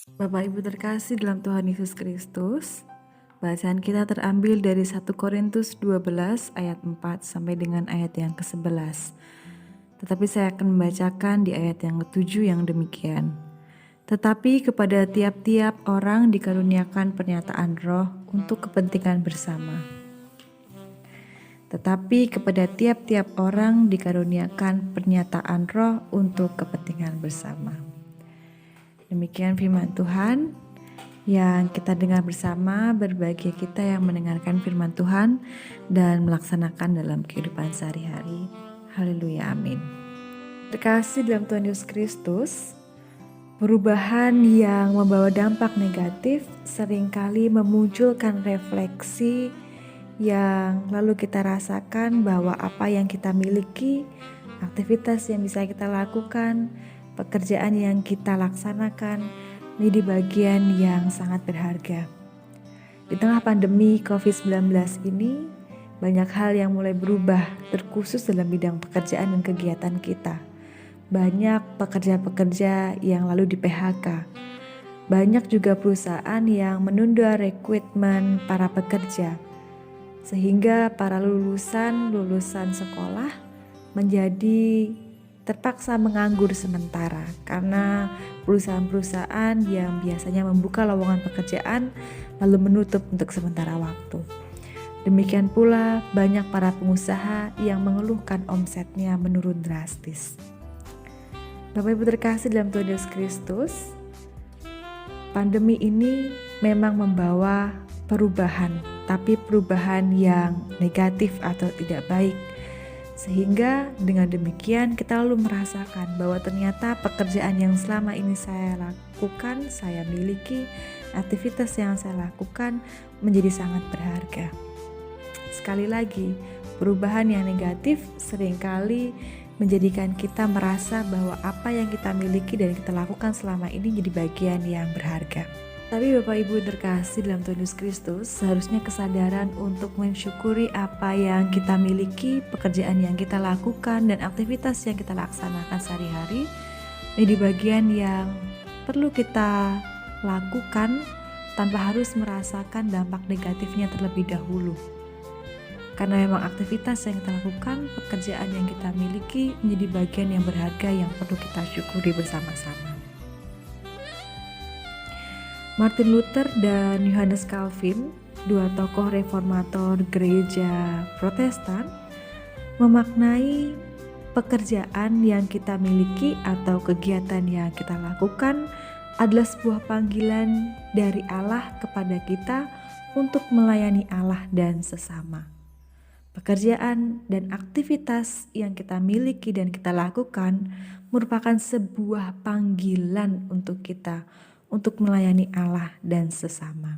Bapak Ibu terkasih dalam Tuhan Yesus Kristus, bacaan kita terambil dari 1 Korintus 12 ayat 4 sampai dengan ayat yang ke-11. Tetapi saya akan membacakan di ayat yang ke-7 yang demikian. Tetapi kepada tiap-tiap orang dikaruniakan pernyataan roh untuk kepentingan bersama. Tetapi kepada tiap-tiap orang dikaruniakan pernyataan roh untuk kepentingan bersama. Demikian firman Tuhan yang kita dengar bersama, berbahagia kita yang mendengarkan firman Tuhan dan melaksanakan dalam kehidupan sehari-hari. Haleluya, amin. Terkasih dalam Tuhan Yesus Kristus, perubahan yang membawa dampak negatif seringkali memunculkan refleksi yang lalu kita rasakan bahwa apa yang kita miliki, aktivitas yang bisa kita lakukan, pekerjaan yang kita laksanakan menjadi bagian yang sangat berharga. Di tengah pandemi COVID-19 ini, banyak hal yang mulai berubah, terkhusus dalam bidang pekerjaan dan kegiatan kita. Banyak pekerja-pekerja yang lalu di PHK. Banyak juga perusahaan yang menunda rekrutmen para pekerja. Sehingga para lulusan sekolah menjadi terpaksa menganggur sementara karena perusahaan-perusahaan yang biasanya membuka lowongan pekerjaan lalu menutup untuk sementara waktu. Demikian pula banyak para pengusaha yang mengeluhkan omsetnya menurun drastis. Bapak Ibu terkasih dalam Tuhan Yesus Kristus, pandemi ini memang membawa perubahan, tapi perubahan yang negatif atau tidak baik. Sehingga dengan demikian kita lalu merasakan bahwa ternyata pekerjaan yang selama ini saya lakukan, saya miliki, aktivitas yang saya lakukan menjadi sangat berharga. Sekali lagi, perubahan yang negatif seringkali menjadikan kita merasa bahwa apa yang kita miliki dan kita lakukan selama ini jadi bagian yang berharga. Tapi Bapak Ibu terkasih dalam Tuhan Yesus Kristus, seharusnya kesadaran untuk mensyukuri apa yang kita miliki, pekerjaan yang kita lakukan, dan aktivitas yang kita laksanakan sehari-hari menjadi bagian yang perlu kita lakukan tanpa harus merasakan dampak negatifnya terlebih dahulu. Karena memang aktivitas yang kita lakukan, pekerjaan yang kita miliki menjadi bagian yang berharga yang perlu kita syukuri bersama-sama. Martin Luther dan Johannes Calvin, dua tokoh reformator gereja Protestan, memaknai pekerjaan yang kita miliki atau kegiatan yang kita lakukan adalah sebuah panggilan dari Allah kepada kita untuk melayani Allah dan sesama. Pekerjaan dan aktivitas yang kita miliki dan kita lakukan merupakan sebuah panggilan untuk kita untuk melayani Allah dan sesama.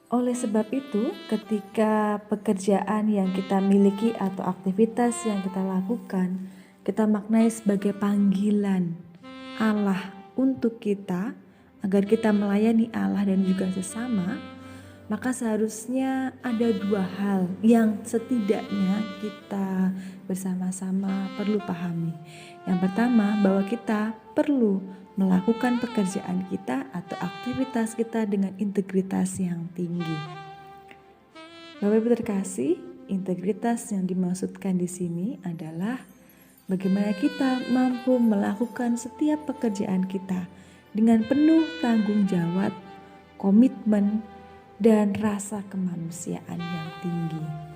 Oleh sebab itu, ketika pekerjaan yang kita miliki atau aktivitas yang kita lakukan, kita maknai sebagai panggilan Allah untuk kita agar kita melayani Allah dan juga sesama, maka seharusnya ada dua hal yang setidaknya kita bersama-sama perlu pahami. Yang pertama, bahwa kita perlu melakukan pekerjaan kita atau aktivitas kita dengan integritas yang tinggi. Bapak Ibu terkasih, integritas yang dimaksudkan di sini adalah bagaimana kita mampu melakukan setiap pekerjaan kita dengan penuh tanggung jawab, komitmen, dan rasa kemanusiaan yang tinggi.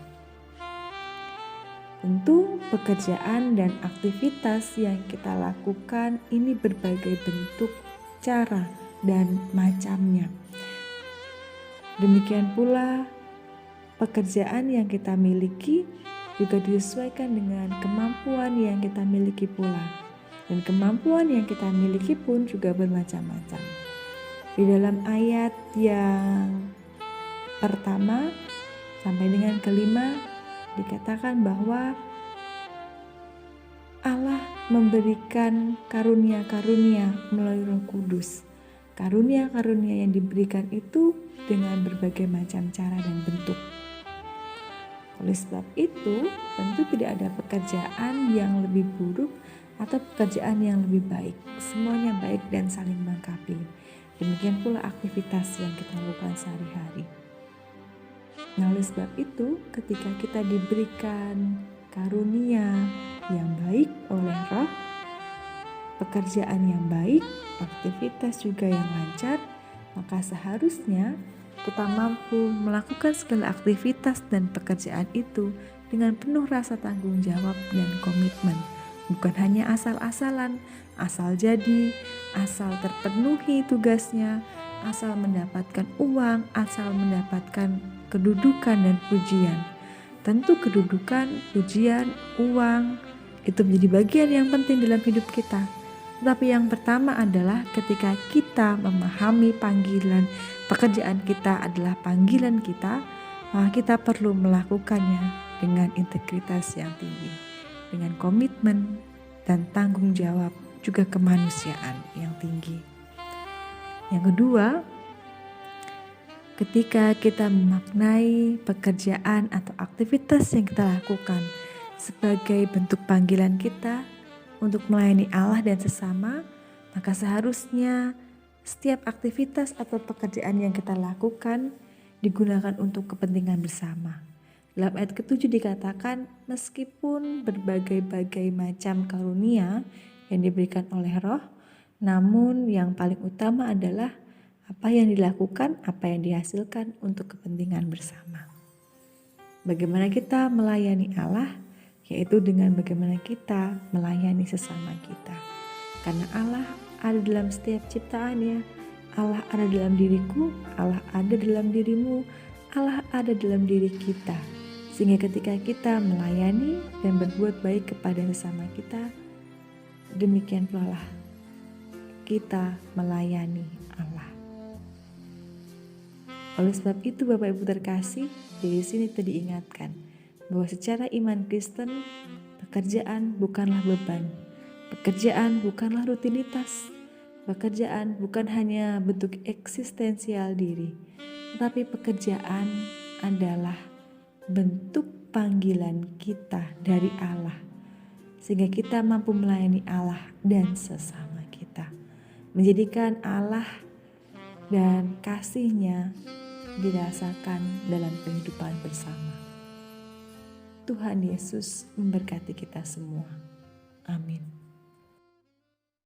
Tentu pekerjaan dan aktivitas yang kita lakukan ini berbagai bentuk, cara, dan macamnya. Demikian pula pekerjaan yang kita miliki juga disesuaikan dengan kemampuan yang kita miliki pula. Dan kemampuan yang kita miliki pun juga bermacam-macam. Di dalam ayat yang pertama sampai dengan kelima dikatakan bahwa Allah memberikan karunia-karunia melalui Roh Kudus. Karunia-karunia yang diberikan itu dengan berbagai macam cara dan bentuk. Oleh sebab itu, tentu tidak ada pekerjaan yang lebih buruk atau pekerjaan yang lebih baik. Semuanya baik dan saling melengkapi. Demikian pula aktivitas yang kita lakukan sehari-hari. Nah, oleh sebab itu, ketika kita diberikan karunia yang baik oleh Roh, pekerjaan yang baik, aktivitas juga yang lancar, maka seharusnya kita mampu melakukan segala aktivitas dan pekerjaan itu dengan penuh rasa tanggung jawab dan komitmen. Bukan hanya asal-asalan, asal jadi, asal terpenuhi tugasnya, asal mendapatkan uang, asal mendapatkan kedudukan dan pujian. Tentu kedudukan, pujian, uang itu menjadi bagian yang penting dalam hidup kita. Tetapi yang pertama adalah ketika kita memahami panggilan pekerjaan kita adalah panggilan kita, maka kita perlu melakukannya dengan integritas yang tinggi, dengan komitmen dan tanggung jawab juga kemanusiaan yang tinggi. Yang kedua, ketika kita memaknai pekerjaan atau aktivitas yang kita lakukan sebagai bentuk panggilan kita untuk melayani Allah dan sesama, maka seharusnya setiap aktivitas atau pekerjaan yang kita lakukan digunakan untuk kepentingan bersama. Dalam ayat ke-7 dikatakan, meskipun berbagai-bagai macam karunia yang diberikan oleh Roh, namun yang paling utama adalah apa yang dilakukan, apa yang dihasilkan untuk kepentingan bersama. Bagaimana kita melayani Allah, yaitu dengan bagaimana kita melayani sesama kita. Karena Allah ada dalam setiap ciptaannya, Allah ada dalam diriku, Allah ada dalam dirimu, Allah ada dalam diri kita. Sehingga ketika kita melayani dan berbuat baik kepada sesama kita, demikian pula kita melayani Allah. Oleh sebab itu Bapak Ibu terkasih, dari sini tadi diingatkan bahwa secara iman Kristen, pekerjaan bukanlah beban, pekerjaan bukanlah rutinitas, pekerjaan bukan hanya bentuk eksistensial diri, tetapi pekerjaan adalah bentuk panggilan kita dari Allah, sehingga kita mampu melayani Allah dan sesama kita, menjadikan Allah dan kasih-Nya dirasakan dalam kehidupan bersama. Tuhan Yesus memberkati kita semua. Amin.